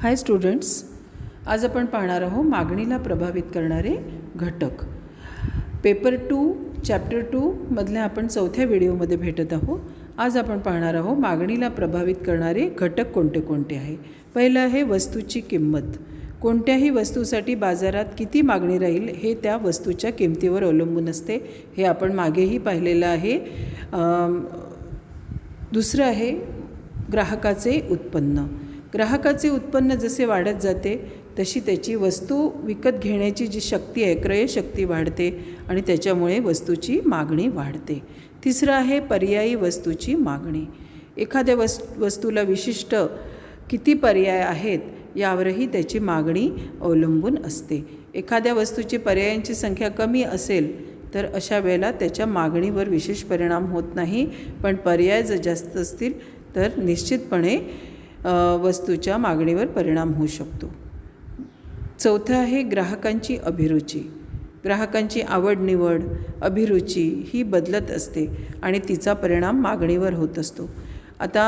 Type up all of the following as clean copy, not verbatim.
हाय students, आज आपण पाहणार आहोत मागणीला प्रभावित करणारे घटक. पेपर 2 चॅप्टर 2 मधल्या आपण चौथ्या व्हिडिओमध्ये भेटत आहोत. आज आपण पाहणार आहोत मागणीला प्रभावित करणारे घटक कोणते कोणते आहे. पहिलं आहे वस्तूची किंमत. कोणत्याही वस्तूसाठी बाजारात किती मागणी राहील हे त्या वस्तूच्या किमतीवर अवलंबून असते. हे आपण मागेही पाहिलेलं आहे. दुसरं आहे ग्राहकाचे उत्पन्न. ग्राहकाचे उत्पन्न जसे वाढत जाते तशी त्याची वस्तू विकत घेण्याची जी शक्ती आहे, क्रयशक्ती वाढते आणि त्याच्यामुळे वस्तूची मागणी वाढते. तिसरं आहे पर्यायी वस्तूची मागणी. एखाद्या वस्तूला विशिष्ट किती पर्याय आहेत यावरही त्याची मागणी अवलंबून असते. एखाद्या वस्तूची पर्यायांची संख्या कमी असेल तर अशा वेळेला त्याच्या मागणीवर विशेष परिणाम होत नाही, पण पर्याय जर जास्त असतील तर निश्चितपणे वस्तूच्या मागणीवर परिणाम होऊ शकतो. चौथं आहे ग्राहकांची अभिरुची. ग्राहकांची आवड निवड, अभिरुची ही बदलत असते आणि तिचा परिणाम मागणीवर होत असतो. आता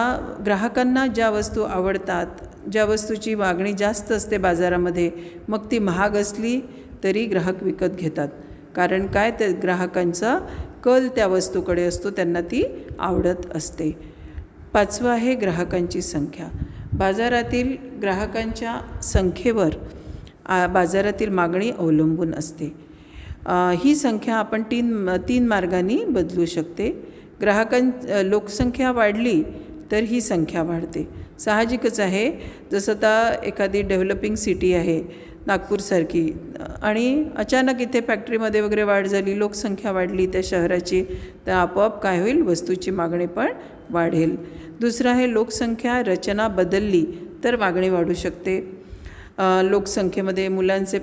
ग्राहकांना ज्या वस्तू आवडतात, ज्या वस्तूची मागणी जास्त असते बाजारामध्ये, मग ती महाग असली तरी ग्राहक विकत घेतात. कारण काय, त्या ग्राहकांचा कल त्या वस्तूकडे असतो, त्यांना ती आवडत असते. पाचवं आहे ग्राहकांची संख्या. बाजारातील ग्राहकांच्या संख्येवर बाजारातील मागणी अवलंबून असते. ही संख्या आपण तीन मार्गांनी बदलू शकते. लोकसंख्या वाढली तर ही संख्या वाढते. साहजिकच आहे. जसं आता एखादी डेव्हलपिंग सिटी आहे नागपूरसारखी आणि अचानक इथे फॅक्टरीमध्ये वगैरे वाढ झाली, लोकसंख्या वाढली त्या शहराची, तर आपोआप काय होईल, वस्तूची मागणी पण वाढेल. दुसरं आहे लोकसंख्या रचना बदलली तर मागणी वाढू शकते. लोकसंख्येमध्ये मुलांचे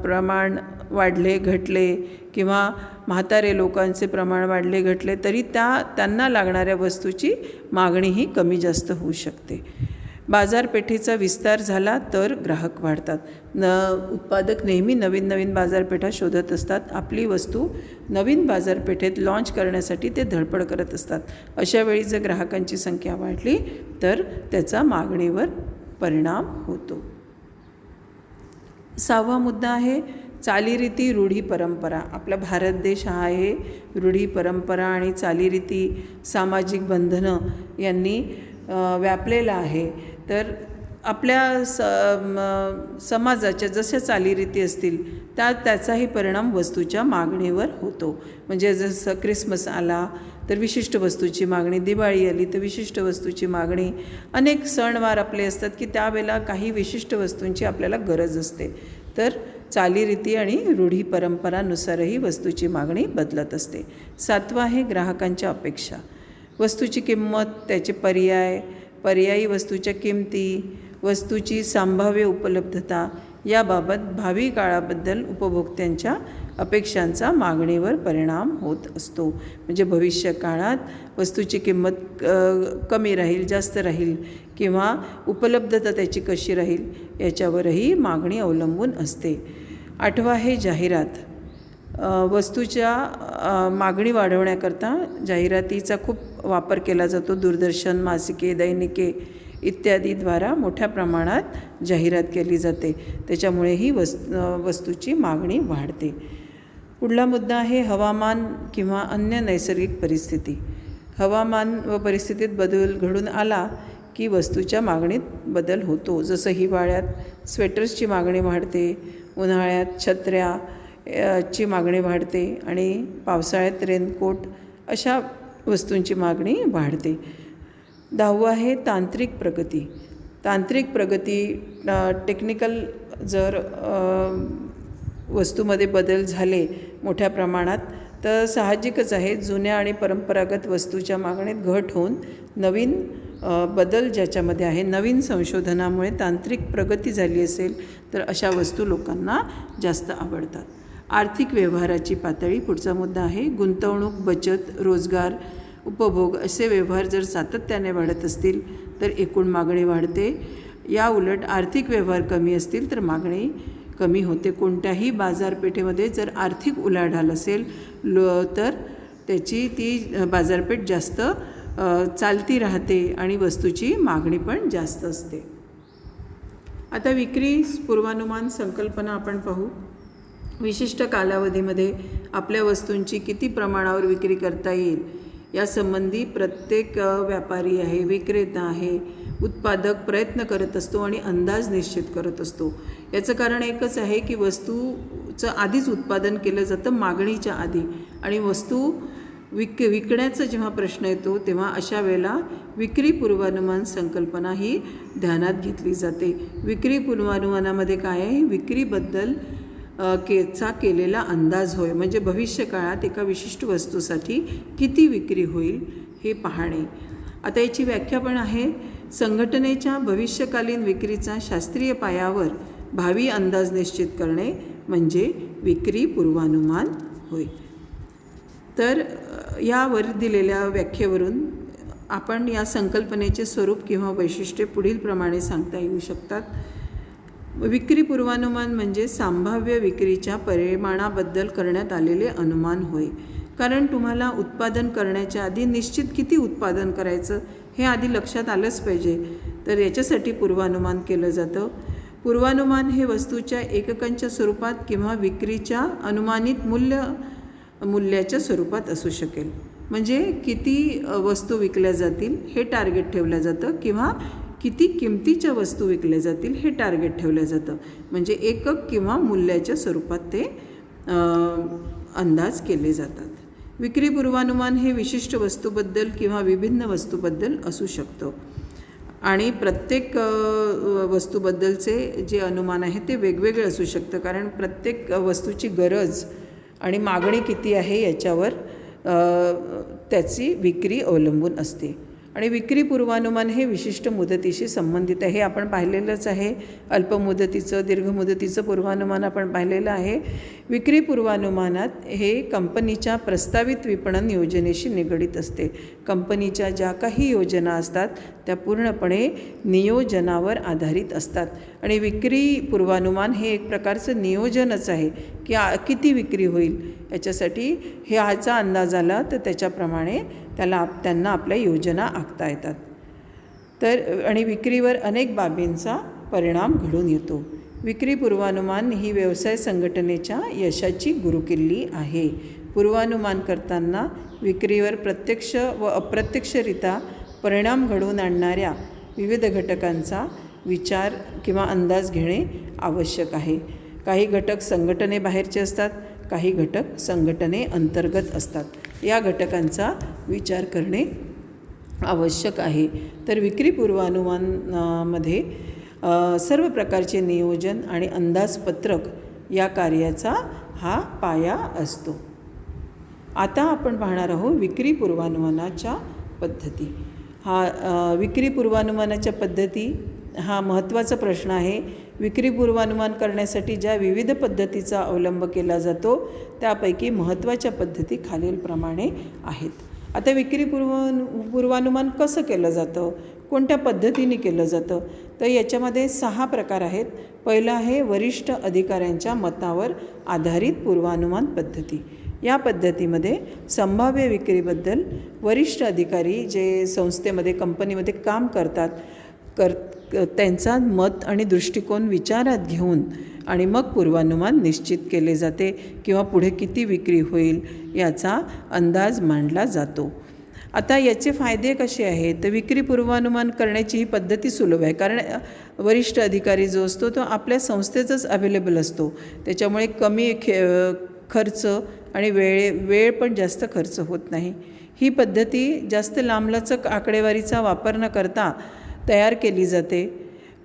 प्रमाण वाढले घटले किंवा म्हातारे लोकांचे प्रमाण वाढले घटले तरी त्यांना लागणाऱ्या वस्तूची मागणीही कमी जास्त होऊ शकते. बाजारपेठेचा विस्तार झाला तर ग्राहक वाढतात. उत्पादक नेहमी नवीन नवीन बाजारपेठा शोधत असतात. आपली वस्तू नवीन बाजारपेठेत लॉन्च करण्यासाठी ते धडपड करत असतात. अशा वेळी जर ग्राहकांची संख्या वाढली तर त्याचा मागणीवर परिणाम होतो. सहावा मुद्दा आहे चालीरीती, रूढी, परंपरा. आपला भारत देश हा आहे रूढी, परंपरा आणि चालीरीती, सामाजिक बंधनं यांनी व्यापलेला आहे. तर आपल्या समाजाच्या जशा चालीरीती असतील त्याचाही परिणाम वस्तूच्या मागणीवर होतो. म्हणजे जसं क्रिसमस आला तर विशिष्ट वस्तूची मागणी, दिवाळी आली तर विशिष्ट वस्तूची मागणी, अनेक सणवार आपले असतात की त्यावेळेला काही विशिष्ट वस्तूंची आपल्याला गरज असते. तर चालीरीती आणि रूढी परंपरानुसारही वस्तूची मागणी बदलत असते. सातवा आहे ग्राहकांच्या अपेक्षा. वस्तूची किंमत, त्याचे पर्यायी वस्तूच्या किमती, वस्तूची संभाव्य उपलब्धता याबाबत भावी काळाबद्दल उपभोक्त्यांच्या अपेक्षांचा मागणीवर परिणाम होत असतो. म्हणजे भविष्य काळात वस्तूची किंमत कमी राहील, जास्त राहील किंवा उपलब्धता त्याची कशी राहील याच्यावरही मागणी अवलंबून असते. आठवा आहे जाहिरात. वस्तूच्या मागणी वाढवण्याकरता जाहिरातीचा खूप वापर केला जातो. दूरदर्शन, मासिके, दैनिके इत्यादीद्वारा मोठ्या प्रमाणात जाहिरात केली जाते. त्याच्यामुळेही वस्तूची मागणी वाढते. पुढला मुद्दा आहे हवामान किंवा अन्य नैसर्गिक परिस्थिती. हवामान व परिस्थितीत बदल घडून आला की वस्तूच्या मागणीत बदल होतो. जसं हिवाळ्यात स्वेटर्सची मागणी वाढते, उन्हाळ्यात छत्र्याची मागणी वाढते आणि पावसाळ्यात रेनकोट अशा वस्तूंची मागणी वाढते. 10वं आहे तांत्रिक प्रगती. तांत्रिक प्रगती, टेक्निकल जर वस्तूमध्ये बदल झाले मोठ्या प्रमाणात तर साहजिकच आहे जुन्या आणि परंपरागत वस्तूच्या मागणीत घट होऊन नवीन बदल ज्याच्यामध्ये आहे, नवीन संशोधनामुळे तांत्रिक प्रगती झाली असेल तर अशा वस्तू लोकांना जास्त आवडतात. आर्थिक व्यवहाराची पातळी पुढचा मुद्दा आहे. गुंतवणूक, बचत, रोजगार, उपभोग असे व्यवहार जर सातत्याने वाढत असतील तर एकूण मागणी वाढते. या उलट आर्थिक व्यवहार कमी असतील तर मागणी कमी होते. कोणत्याही बाजारपेठेमध्ये जर आर्थिक उलाढाल असेल तर त्याची ती बाजारपेठ जास्त चालती राहते आणि वस्तूची मागणी पण जास्त असते. आता विक्री पूर्वानुमान संकल्पना आपण पाहू. विशिष्ट कालावधीमध्ये आपल्या वस्तूंची किती प्रमाणावर विक्री करता येईल यासंबंधी प्रत्येक व्यापारी आहे, विक्रेता आहे, उत्पादक प्रयत्न करत असतो आणि अंदाज निश्चित करत असतो. याचं कारण एकच आहे की वस्तूचं आधीच उत्पादन केलं जातं मागणीच्या आधी, आणि वस्तू विकण्याचा जेव्हा प्रश्न येतो तेव्हा अशा वेळेला विक्री पूर्वानुमान संकल्पना ही ध्यानात घेतली जाते. विक्री पूर्वानुमानामध्ये काय आहे? विक्रीबद्दल केलेला अंदाज होय, म्हणजे भविष्य काळात एका विशिष्ट वस्तूसाठी किती विक्री होईल हे पाहणे. आता याची व्याख्या पण आहे. संघटनेच्या भविष्यकालीन विक्रीचा शास्त्रीय पायावर भावी अंदाज निश्चित करणे म्हणजे विक्री पूर्वानुमान होय. तर यावर दिलेल्या व्याख्येवरून आपण या संकल्पनेचे स्वरूप किंवा वैशिष्ट्ये पुढील प्रमाणे सांगता येऊ शकतात. विक्री पूर्वानुमान म्हणजे संभाव्य विक्रीच्या परिमाणाबद्दल करण्यात आलेले अनुमान होय. कारण तुम्हाला उत्पादन करण्याच्या आधी निश्चित किती उत्पादन करायचं हे आधी लक्षात आलंच पाहिजे, तर याच्यासाठी पूर्वानुमान केलं जातं. पूर्वानुमान हे वस्तूच्या एककांच्या स्वरूपात किंवा विक्रीच्या अनुमानित मूल्याच्या स्वरूपात असू शकेल. म्हणजे किती वस्तू विकल्या जातील हे टार्गेट ठेवलं जातं, किंवा किती किमतीच्या वस्तू विकल्या जातील हे टार्गेट ठेवलं जातं. म्हणजे एकक किंवा मूल्याच्या स्वरूपात ते अंदाज केले जातात. विक्री पूर्वानुमान हे विशिष्ट वस्तूबद्दल किंवा विभिन्न वस्तूबद्दल असू शकतं, आणि प्रत्येक वस्तूबद्दलचे जे अनुमान आहे ते वेगवेगळे असू शकतं. कारण प्रत्येक वस्तूची गरज आणि मागणी किती आहे याच्यावर त्याची विक्री अवलंबून असते. आणि विक्री पूर्वानुमान हे विशिष्ट मुदतीशी संबंधित आहे. हे आपण पाहिलेलंच आहे. अल्पमुदतीचं, दीर्घमुदतीचं पूर्वानुमान आपण पाहिलेलं आहे. विक्री पूर्वानुमानात हे कंपनीच्या प्रस्तावित विपणन योजनेशी निगडीत असते. कंपनीच्या ज्या काही योजना असतात त्या पूर्णपणे नियोजनावर आधारित असतात, आणि विक्री पूर्वानुमान हे एक प्रकारचं नियोजनच आहे की किती विक्री होईल याच्यासाठी ह्याचा अंदाज आला तर त्याच्याप्रमाणे त्यांना आपल्या योजना आखता येतात. तर आणि विक्रीवर अनेक बाबींचा परिणाम घडून येतो. विक्री पूर्वानुमान ही व्यवसाय संघटनेच्या यशाची गुरुकिल्ली आहे. पूर्वानुमान करताना विक्रीवर प्रत्यक्ष व अप्रत्यक्षरित्या परिणाम घडवून आणणाऱ्या विविध घटकांचा विचार किंवा अंदाज घेणे आवश्यक आहे. काही घटक संघटनेबाहेरचे असतात, काही घटक संघटने अंतर्गत असतात. या घटकांचा विचार करणे आवश्यक आहे. तर विक्री पूर्वानुमानामध्ये सर्व प्रकारचे नियोजन आणि अंदाजपत्रक या कार्याचा हा पाया असतो. आता आपण पाहणार आहोत विक्री पूर्वानुमानाच्या पद्धती. विक्री पूर्वानुमानाच्या पद्धती हा महत्त्वाचा प्रश्न आहे. विक्री पूर्वानुमान करण्यासाठी ज्या विविध पद्धतीचा अवलंब केला जातो त्यापैकी महत्त्वाच्या पद्धती खालीलप्रमाणे आहेत. आता विक्री पूर्वानुमान कसं केलं जातं, कोणत्या पद्धतीने केलं जातं, तर याच्यामध्ये 6 प्रकार आहेत. पहिलं आहे वरिष्ठ अधिकाऱ्यांच्या मतावर आधारित पूर्वानुमान पद्धती. या पद्धतीमध्ये संभाव्य विक्रीबद्दल वरिष्ठ अधिकारी जे संस्थेमध्ये कंपनीमध्ये काम करतात त्यांचा मत आणि दृष्टिकोन विचारात घेऊन आणि मग पूर्वानुमान निश्चित केले जाते किंवा पुढे किती विक्री होईल याचा अंदाज मांडला जातो. आता याचे फायदे कसे आहेत, तर विक्री पूर्वानुमान करण्याची ही पद्धती सुलभ आहे. कारण वरिष्ठ अधिकारी जो असतो तो आपल्या संस्थेतच अवेलेबल असतो, त्याच्यामुळे कमी खर्च आणि वेळ पण जास्त खर्च होत नाही. ही पद्धती जास्त लांबलचक आकडेवारीचा वापर न करता तयार केली जाते.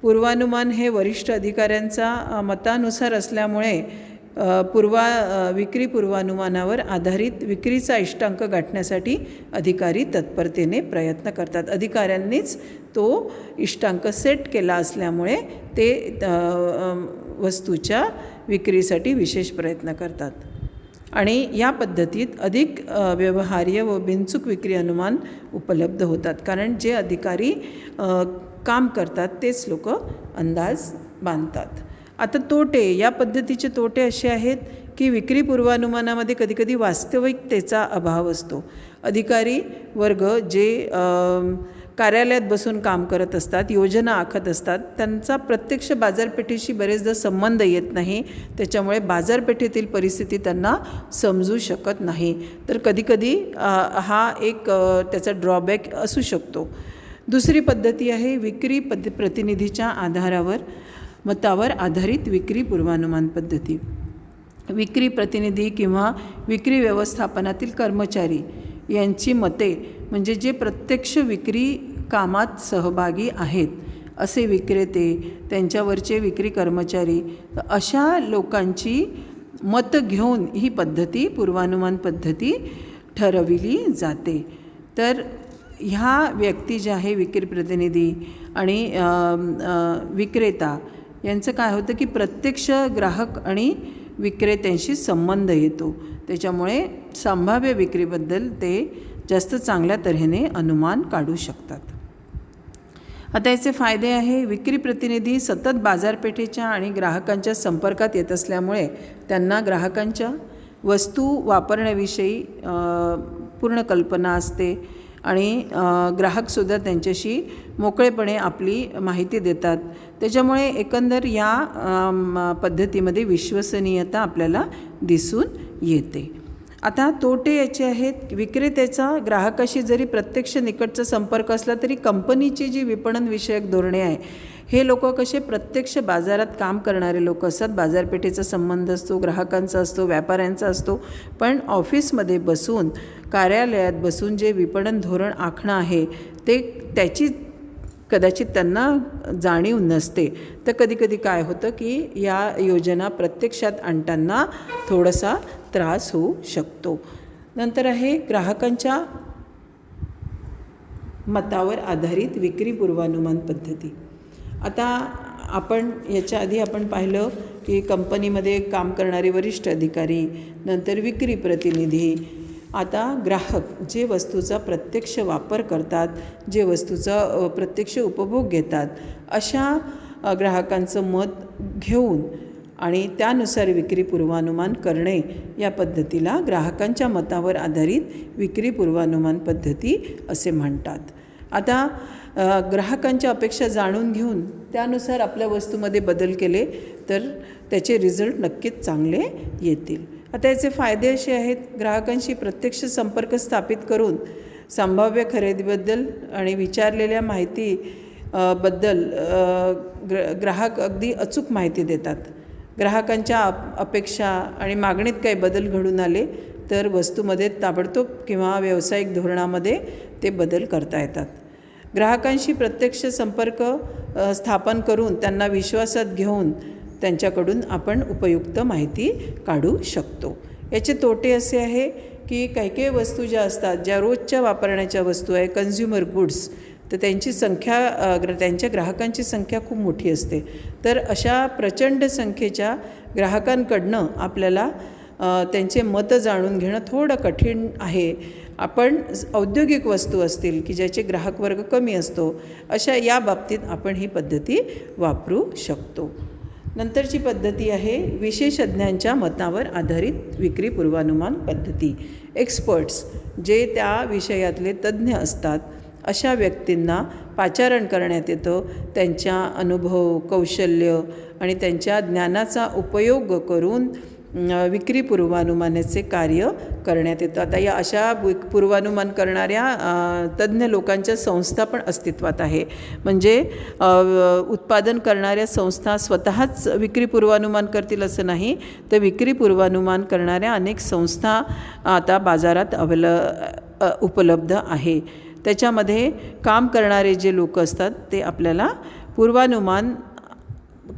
पूर्वानुमान हे वरिष्ठ अधिकाऱ्यांचा मतानुसार असल्यामुळे विक्री पूर्वानुमानावर आधारित विक्रीचा इष्टांक गाठण्यासाठी अधिकारी तत्परतेने प्रयत्न करतात. अधिकाऱ्यांनीच तो इष्टांक सेट केला असल्यामुळे ते वस्तूच्या विक्रीसाठी विशेष प्रयत्न करतात. आणि या पद्धतीत अधिक व्यवहार्य व बिनचूक विक्री अनुमान उपलब्ध होतात. कारण जे अधिकारी काम करतात तेच लोक अंदाज बांधतात. आता तोटे, या पद्धतीचे तोटे असे आहेत की विक्री पूर्वानुमानामध्ये कधीकधी वास्तविकतेचा अभाव असतो. अधिकारी वर्ग जे कार्यालयात बसून काम करत असतात, योजना आखत असतात, त्यांचा प्रत्यक्ष बाजारपेठेशी बरेचदा संबंध येत नाही. त्याच्यामुळे बाजारपेठेतील परिस्थिती त्यांना समजू शकत नाही. तर कधीकधी हा एक त्याचा ड्रॉबॅक असू शकतो. दुसरी पद्धती आहे विक्री प्रतिनिधीच्या मतावर आधारित विक्री पूर्वानुमान पद्धती. विक्री प्रतिनिधी किंवा विक्री व्यवस्थापनातील कर्मचारी यांची मते, म्हणजे जे प्रत्यक्ष विक्री कामात सहभागी आहेत असे विक्रेते, त्यांच्यावरचे विक्री कर्मचारी, अशा लोकांची मतं घेऊन ही पद्धती पूर्वानुमान पद्धती ठरविली जाते. तर ह्या व्यक्ती ज्या आहे विक्री प्रतिनिधी आणि विक्रेता यांचं काय होतं की प्रत्यक्ष ग्राहक आणि विक्रेत्यांशी संबंध येतो. त्याच्यामुळे संभाव्य विक्रीबद्दल ते जास्त चांगल्या तऱ्हेने अनुमान काढू शकतात. आता याचे फायदे आहे, विक्री प्रतिनिधी सतत बाजारपेठेच्या आणि ग्राहकांच्या संपर्कात येत असल्यामुळे त्यांना ग्राहकांच्या वस्तू वापरण्याविषयी पूर्ण कल्पना असते आणि ग्राहकसुद्धा त्यांच्याशी मोकळेपणे आपली माहिती देतात. त्याच्यामुळे एकंदर या पद्धतीमध्ये विश्वसनीयता आपल्याला दिसून येते. आता तोटे याचे आहेत, विक्रेत्याचा ग्राहकाशी जरी प्रत्यक्ष निकटचा संपर्क असला तरी कंपनीची जी विपणन विषयक धोरणे आहे, हे लोक कसे प्रत्यक्ष बाजारात काम करणारे लोक असतात. बाजारपेठेचा संबंध असतो, ग्राहकांचा असतो, व्यापाऱ्यांचा असतो. पण ऑफिसमध्ये बसून, कार्यालयात बसून जे विपणन धोरण आखणं आहे ते त्याची कदाचित त्यांना जाणीव नसते. तर कधीकधी काय होतं की या योजना प्रत्यक्षात आणताना थोडासा त्रास होऊ शकतो. नंतर आहे ग्राहकांच्या मतावर आधारित विक्री पूर्वानुमान पद्धती. आता आपण याच्या आधी आपण पाहिलं की कंपनीमध्ये काम करणारे वरिष्ठ अधिकारी, नंतर विक्री प्रतिनिधी, आता ग्राहक जे वस्तूचा प्रत्यक्ष वापर करतात, जे वस्तूचा प्रत्यक्ष उपभोग घेतात, अशा ग्राहकांचं मत घेऊन आणि त्यानुसार विक्री पूर्वानुमान करणे, या पद्धतीला ग्राहकांच्या मतावर आधारित विक्री पूर्वानुमान पद्धती असे म्हणतात. आता ग्राहकांच्या अपेक्षा जाणून घेऊन त्यानुसार आपल्या वस्तूमध्ये बदल केले तर त्याचे रिझल्ट नक्कीच चांगले येतील. आता याचे फायदे असे आहेत, ग्राहकांशी प्रत्यक्ष संपर्क स्थापित करून संभाव्य खरेदीबद्दल आणि विचारलेल्या माहिती बद्दल ग्राहक अगदी अचूक माहिती देतात. ग्राहकांच्या अपेक्षा आणि मागणीत काही बदल घडून आले तर वस्तूमध्ये ताबडतोब किंवा व्यावसायिक धोरणामध्ये ते बदल करता येतात. ग्राहकांशी प्रत्यक्ष संपर्क स्थापन करून त्यांना विश्वासात घेऊन त्यांच्याकडून आपण उपयुक्त माहिती काढू शकतो. याचे तोटे असे आहे की काही वस्तू ज्या असतात, ज्या रोजच्या वापरण्याच्या वस्तू आहे, कन्झ्युमर गुड्स, तर त्यांची संख्या, त्यांच्या ग्राहकांची संख्या खूप मोठी असते. तर अशा प्रचंड संख्येच्या ग्राहकांकडनं आपल्याला त्यांचे मतं जाणून घेणं थोडं कठीण आहे. आपण औद्योगिक वस्तू असतील की ज्याचे ग्राहक वर्ग कमी असतो, अशा या बाबतीत आपण ही पद्धती वापरू शकतो. नंतरची पद्धती आहे विशेषज्ञांच्या मतावर आधारित विक्री पूर्वानुमान पद्धती. एक्सपर्ट्स, जे त्या विषयातले तज्ज्ञ असतात, अशा व्यक्तींना पाचारण करण्यात येतं. त्यांच्या अनुभव, कौशल्य आणि त्यांच्या ज्ञानाचा उपयोग करून विक्री पूर्वानुमानाचे कार्य करण्यात येतं. आता या अशा पूर्वानुमान करणाऱ्या तज्ज्ञ लोकांच्या संस्था पण अस्तित्वात आहे. म्हणजे उत्पादन करणाऱ्या संस्था स्वतःच विक्री पूर्वानुमान करतील असं नाही, तर विक्री पूर्वानुमान करणाऱ्या अनेक संस्था आता बाजारात उपलब्ध आहे. त्याच्यामध्ये काम करणारे जे लोक असतात ते आपल्याला पूर्वानुमान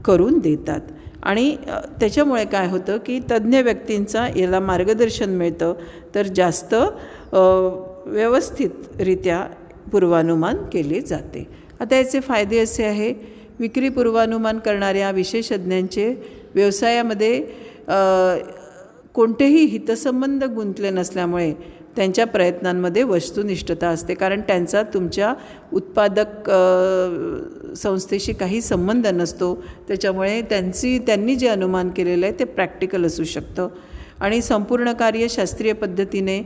करून देतात आणि त्याच्यामुळे काय होतं की तज्ज्ञ व्यक्तींचा याला मार्गदर्शन मिळतं, तर जास्त व्यवस्थितरित्या पूर्वानुमान केले जाते. आता याचे फायदे असे आहे, विक्री पूर्वानुमान करणाऱ्या विशेषज्ञांचे व्यवसायामध्ये कोणतेही हितसंबंध गुंतले नसल्यामुळे त्यांच्या प्रयत्नांमध्ये वस्तुनिष्ठता असते, कारण त्यांचा तुमच्या उत्पादक संस्थेशी काही संबंध नसतो. त्याच्यामुळे त्यांनी जे अनुमान केलेलं आहे ते प्रॅक्टिकल असू शकतं आणि संपूर्ण कार्य शास्त्रीय पद्धतीने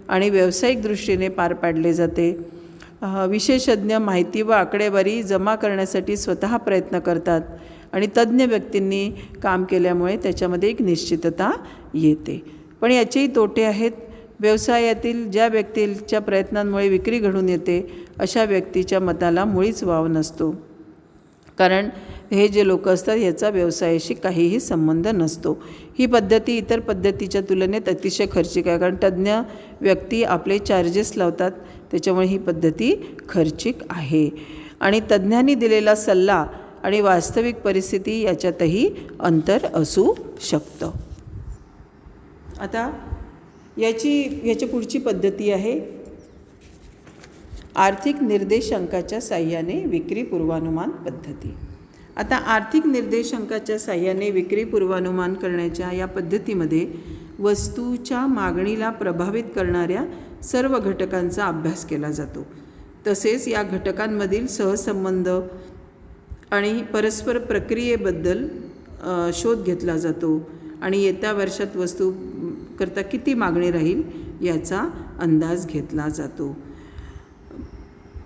आणि व्यावसायिक दृष्टीने पार पाडले जाते. विशेषज्ञ माहिती व आकडेवारी जमा करण्यासाठी स्वतः प्रयत्न करतात आणि तज्ज्ञ व्यक्तींनी काम केल्यामुळे त्याच्यामध्ये एक निश्चितता येते. पण याचेही तोटे आहेत. व्यवसायातील ज्या व्यक्तीच्या प्रयत्नांमुळे विक्री घडून येते अशा व्यक्तीच्या मताला मुळीच वाव नसतो, कारण हे जे लोक असतात याचा व्यवसायाशी काहीही संबंध नसतो. ही पद्धती इतर पद्धतीच्या तुलनेत अतिशय खर्चिक आहे, कारण तज्ज्ञ व्यक्ती आपले चार्जेस लावतात. त्याच्यामुळे ही पद्धती खर्चिक आहे आणि तज्ज्ञांनी दिलेला सल्ला आणि वास्तविक परिस्थिती याच्यातही अंतर असू शकतं. आता याची पुढची पद्धती आहे आर्थिक निर्देशांकाच्या साहाय्याने विक्री पूर्वानुमान पद्धती. आता आर्थिक निर्देशांकाच्या साहाय्याने विक्री पूर्वानुमान करण्याच्या या पद्धतीमध्ये वस्तूच्या मागणीला प्रभावित करणाऱ्या सर्व घटकांचा अभ्यास केला जातो. तसेच या घटकांमधील सहसंबंध आणि परस्पर प्रक्रियेबद्दल शोध घेतला जातो आणि येत्या वर्षात वस्तू करता किती मागणी राहील याचा अंदाज घेतला जातो.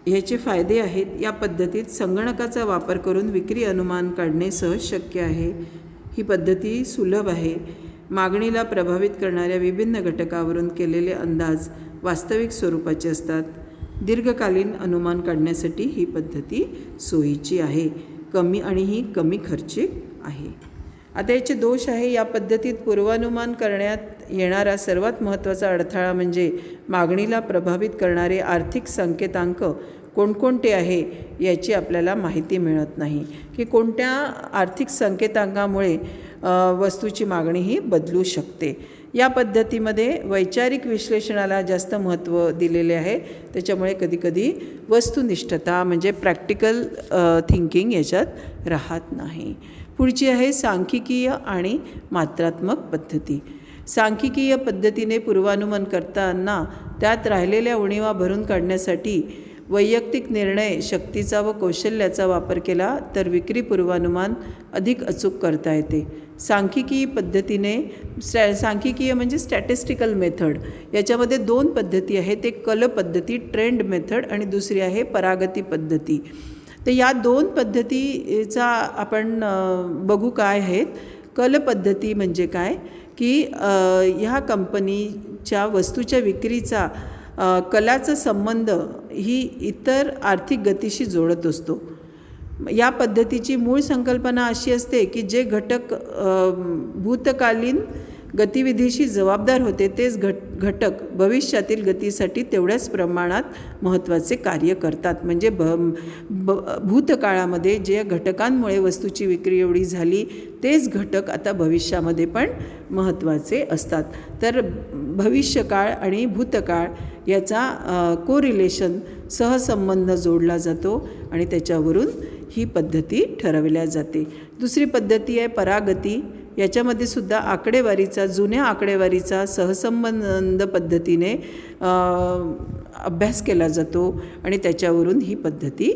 ह्याचे फायदे आहेत. या पद्धतीत संगणकाचा वापर करून विक्री अनुमान काढणे सहज शक्य आहे. ही पद्धती सुलभ आहे. मागणीला प्रभावित करणाऱ्या विभिन्न घटकावरून केलेले अंदाज वास्तविक स्वरूपाचे असतात. दीर्घकालीन अनुमान काढण्यासाठी ही पद्धती सोयीची आहे. ही कमी खर्चिक आहे. आता याचे दोष आहे. या पद्धतीत पूर्वानुमान करण्यात येणारा सर्वात महत्त्वाचा अडथळा म्हणजे मागणीला प्रभावित करणारे आर्थिक संकेतांक कोणकोणते आहे याची आपल्याला माहिती मिळत नाही, की कोणत्या आर्थिक संकेतांकामुळे वस्तूची मागणी ही बदलू शकते. या पद्धतीमध्ये वैचारिक विश्लेषणाला जास्त महत्त्व दिलेले आहे. त्याच्यामुळे कधीकधी वस्तुनिष्ठता म्हणजे प्रॅक्टिकल थिंकिंग याच्यात राहत नाही. पुढची आहे सांख्यिकीय आणि मात्रात्मक पद्धती. सांख्यिकीय पद्धतीने पूर्वानुमान करताना त्यात राहिलेल्या उणीवा भरून काढण्यासाठी वैयक्तिक निर्णय शक्तीचा व कौशल्याचा वापर केला तर विक्री पूर्वानुमान अधिक अचूक करता येते. सांख्यिकीय पद्धतीने सांख्यिकीय म्हणजे स्टॅटिस्टिकल मेथड. याच्यामध्ये 2 पद्धती आहेत. एक कल पद्धती ट्रेंड मेथड आणि दुसरी आहे परागती पद्धती. तर या 2 पद्धतीचा आपण बघू काय आहेत. कल पद्धती म्हणजे काय, की ह्या कंपनीच्या वस्तूच्या विक्रीचा कलाचा संबंध ही इतर आर्थिक गतीशी जोडत असतो. या पद्धतीची मूळ संकल्पना अशी असते की जे घटक भूतकालीन गतिविधीशी जबाबदार होते तेच घटक भविष्यातील गतीसाठी तेवढ्याच प्रमाणात महत्त्वाचे कार्य करतात. म्हणजे भूतकाळामध्ये जे घटकांमुळे वस्तूची विक्री एवढी झाली तेच घटक आता भविष्यामध्ये पण महत्त्वाचे असतात. तर भविष्यकाळ आणि भूतकाळ याचा कोरिलेशन सहसंबंध जोडला जातो आणि त्याच्यावरून ही पद्धती ठरवल्या जाते. दुसरी पद्धती आहे परागती. याच्यामध्ये सुद्धा जुन्या आकडेवारीचा सहसंबंध पद्धतीने अभ्यास केला जातो आणि त्याच्यावरून ही पद्धती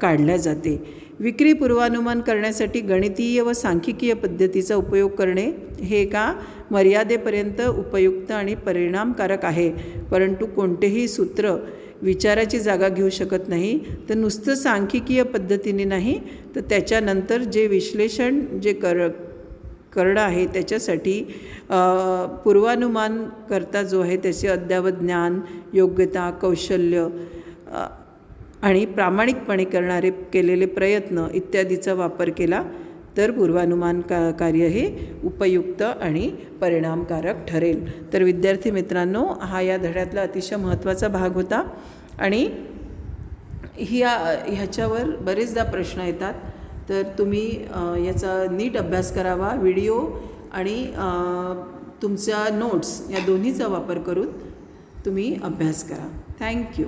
काढल्या जाते. विक्री पूर्वानुमान करण्यासाठी गणितीय व सांख्यिकीय पद्धतीचा उपयोग करणे हे एका मर्यादेपर्यंत उपयुक्त आणि परिणामकारक आहे, परंतु कोणतेही सूत्र विचाराची जागा घेऊ शकत नाही. तर नुसतं सांख्यिकीय पद्धतीने नाही तर त्याच्यानंतर जे विश्लेषण करणं आहे त्याच्यासाठी पूर्वानुमान करता जो आहे त्याचे अद्ययावत ज्ञान, योग्यता, कौशल्य आणि प्रामाणिकपणे केलेले प्रयत्न इत्यादीचा वापर केला तर पूर्वानुमान कार्य हे उपयुक्त आणि परिणामकारक ठरेल. तर विद्यार्थी मित्रांनो, हा या धड्यातला अतिशय महत्त्वाचा भाग होता आणि ह्याच्यावर बरेचदा प्रश्न येतात. तर तुम्ही याचा नीट अभ्यास करावा. व्हिडिओ आणि तुमच्या नोट्स या दोन्हीचा वापर करून तुम्ही अभ्यास करा. थँक्यू.